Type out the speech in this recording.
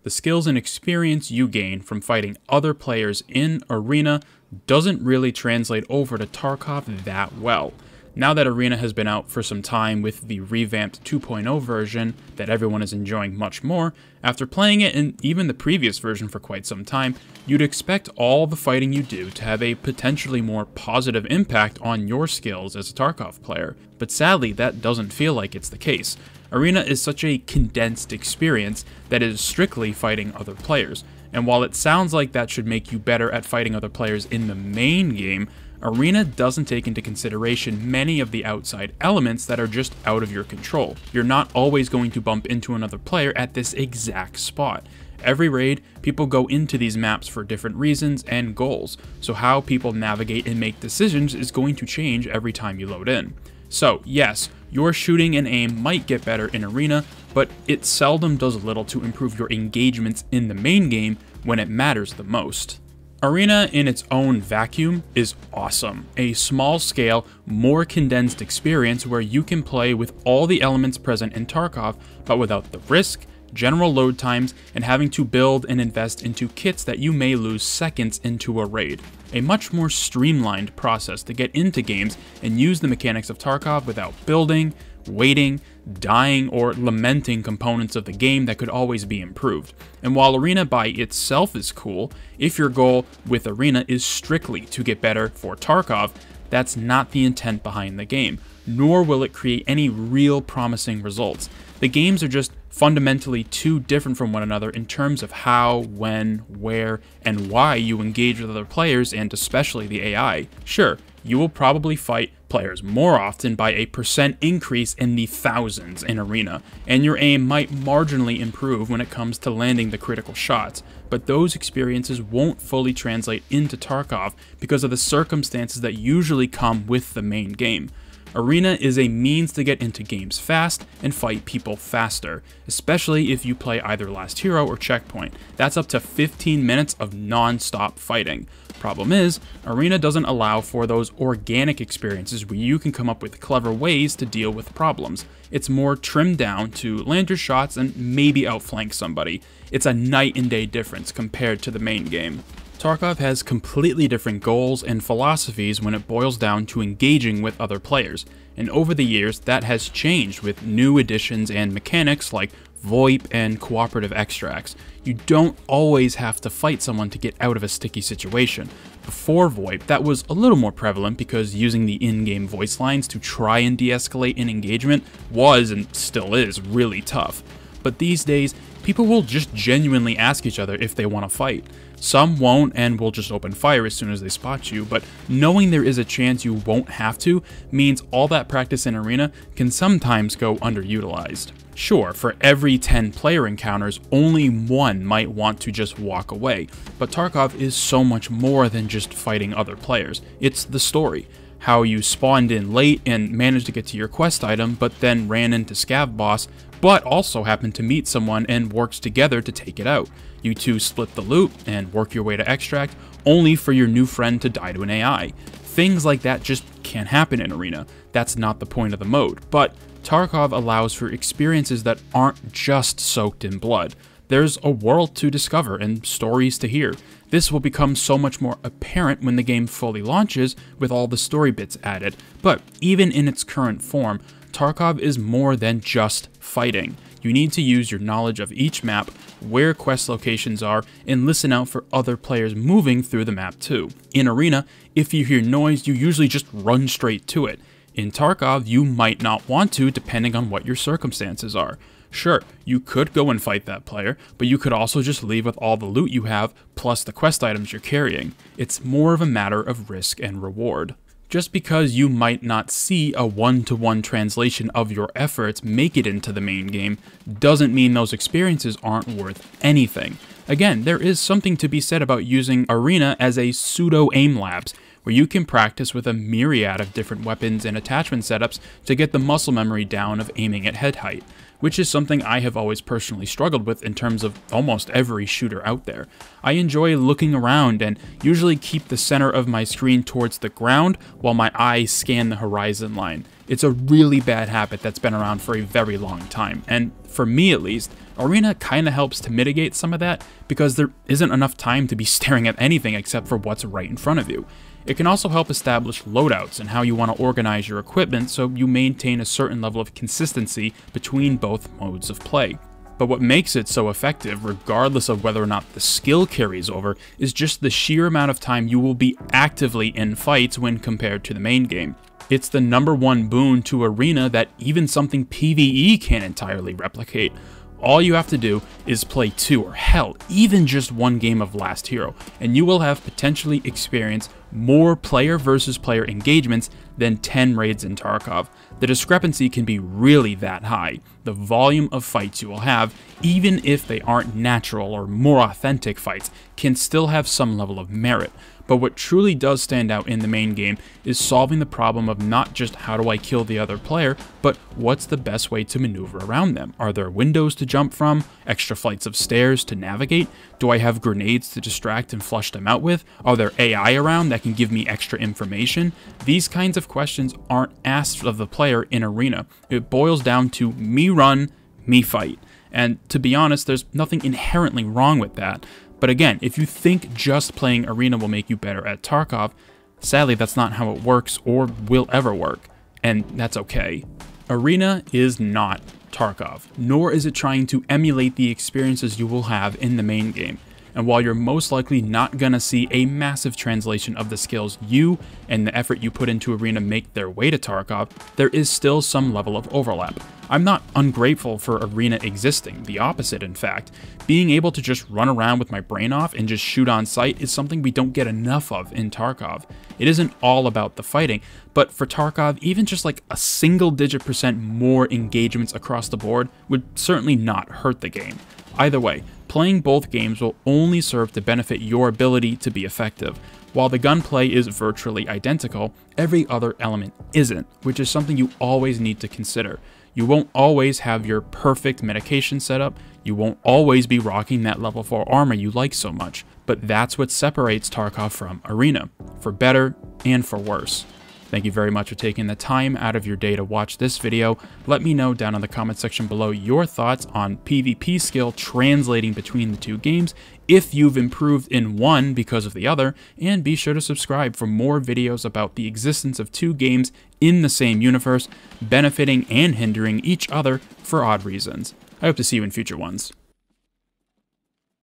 The skills and experience you gain from fighting other players in Arena doesn't really translate over to Tarkov that well. Now that Arena has been out for some time with the revamped 2.0 version that everyone is enjoying much more, after playing it in even the previous version for quite some time, you'd expect all the fighting you do to have a potentially more positive impact on your skills as a Tarkov player, but sadly that doesn't feel like it's the case. Arena is such a condensed experience that is strictly fighting other players, and while it sounds like that should make you better at fighting other players in the main game, Arena doesn't take into consideration many of the outside elements that are just out of your control. You're not always going to bump into another player at this exact spot. Every raid, people go into these maps for different reasons and goals, so how people navigate and make decisions is going to change every time you load in. So yes, your shooting and aim might get better in Arena, but it seldom does little to improve your engagements in the main game when it matters the most. Arena in its own vacuum is awesome. A small-scale, more condensed experience where you can play with all the elements present in Tarkov, but without the risk, general load times, and having to build and invest into kits that you may lose seconds into a raid. A much more streamlined process to get into games and use the mechanics of Tarkov without building, waiting, dying, or lamenting components of the game that could always be improved. And while Arena by itself is cool, if your goal with Arena is strictly to get better for Tarkov, that's not the intent behind the game, nor will it create any real promising results. The games are just fundamentally too different from one another in terms of how, when, where, and why you engage with other players, and especially the AI. Sure, you will probably fight players more often by a % increase in the thousands in Arena, and your aim might marginally improve when it comes to landing the critical shots, but those experiences won't fully translate into Tarkov because of the circumstances that usually come with the main game. Arena is a means to get into games fast and fight people faster, especially if you play either Last Hero or Checkpoint. That's up to 15 minutes of non-stop fighting. Problem is, Arena doesn't allow for those organic experiences where you can come up with clever ways to deal with problems. It's more trimmed down to land your shots and maybe outflank somebody. It's a night and day difference compared to the main game. Tarkov has completely different goals and philosophies when it boils down to engaging with other players, and over the years that has changed with new additions and mechanics like VoIP and cooperative extracts. You don't always have to fight someone to get out of a sticky situation. Before VoIP, that was a little more prevalent because using the in-game voice lines to try and de-escalate an engagement was, and still is, really tough. But these days, people will just genuinely ask each other if they want to fight. Some won't and will just open fire as soon as they spot you, but knowing there is a chance you won't have to means all that practice in Arena can sometimes go underutilized. Sure, for every 10 player encounters, only one might want to just walk away, but Tarkov is so much more than just fighting other players. It's the story. How you spawned in late and managed to get to your quest item, but then ran into Scav Boss, but also happened to meet someone and worked together to take it out. You two split the loot and work your way to extract, only for your new friend to die to an AI. Things like that just can't happen in Arena. That's not the point of the mode, but Tarkov allows for experiences that aren't just soaked in blood. There's a world to discover and stories to hear. This will become so much more apparent when the game fully launches with all the story bits added, but even in its current form, Tarkov is more than just fighting. You need to use your knowledge of each map, where quest locations are, and listen out for other players moving through the map too. In Arena, if you hear noise, you usually just run straight to it. In Tarkov, you might not want to depending on what your circumstances are. Sure, you could go and fight that player, but you could also just leave with all the loot you have, plus the quest items you're carrying. It's more of a matter of risk and reward. Just because you might not see a one-to-one translation of your efforts make it into the main game, doesn't mean those experiences aren't worth anything. Again, there is something to be said about using Arena as a pseudo-aim labs, where you can practice with a myriad of different weapons and attachment setups to get the muscle memory down of aiming at head height, which is something I have always personally struggled with in terms of almost every shooter out there. I enjoy looking around and usually keep the center of my screen towards the ground while my eyes scan the horizon line. It's a really bad habit that's been around for a very long time, and for me at least, Arena kinda helps to mitigate some of that because there isn't enough time to be staring at anything except for what's right in front of you. It can also help establish loadouts and how you want to organize your equipment so you maintain a certain level of consistency between both modes of play. But what makes it so effective, regardless of whether or not the skill carries over, is just the sheer amount of time you will be actively in fights when compared to the main game. It's the #1 boon to Arena that even something PvE can't entirely replicate. All you have to do is play 2 or hell, even just 1 game of Last Hero, and you will have potentially experienced more player versus player engagements than 10 raids in Tarkov. The discrepancy can be really that high. The volume of fights you will have, even if they aren't natural or more authentic fights, can still have some level of merit. But what truly does stand out in the main game is solving the problem of not just how do I kill the other player, but what's the best way to maneuver around them. Are there windows to jump from? Extra flights of stairs to navigate? Do I have grenades to distract and flush them out with? Are there AI around that can give me extra information? These kinds of questions aren't asked of the player in Arena. It boils down to me run, me fight. And to be honest, there's nothing inherently wrong with that. But again, if you think just playing Arena will make you better at Tarkov, sadly that's not how it works or will ever work, and that's okay. Arena is not Tarkov, nor is it trying to emulate the experiences you will have in the main game. And while you're most likely not gonna see a massive translation of the skills you and the effort you put into Arena make their way to Tarkov, there is still some level of overlap. I'm not ungrateful for Arena existing, the opposite in fact. Being able to just run around with my brain off and just shoot on sight is something we don't get enough of in Tarkov. It isn't all about the fighting, but for Tarkov, even just like a single-digit % more engagements across the board would certainly not hurt the game. Either way, playing both games will only serve to benefit your ability to be effective. While the gunplay is virtually identical, every other element isn't, which is something you always need to consider. You won't always have your perfect medication setup, you won't always be rocking that level 4 armor you like so much, but that's what separates Tarkov from Arena, for better and for worse. Thank you very much for taking the time out of your day to watch this video. Let me know down in the comment section below your thoughts on PvP skill translating between the 2 games, if you've improved in one because of the other, and be sure to subscribe for more videos about the existence of 2 games in the same universe, benefiting and hindering each other for odd reasons. I hope to see you in future ones.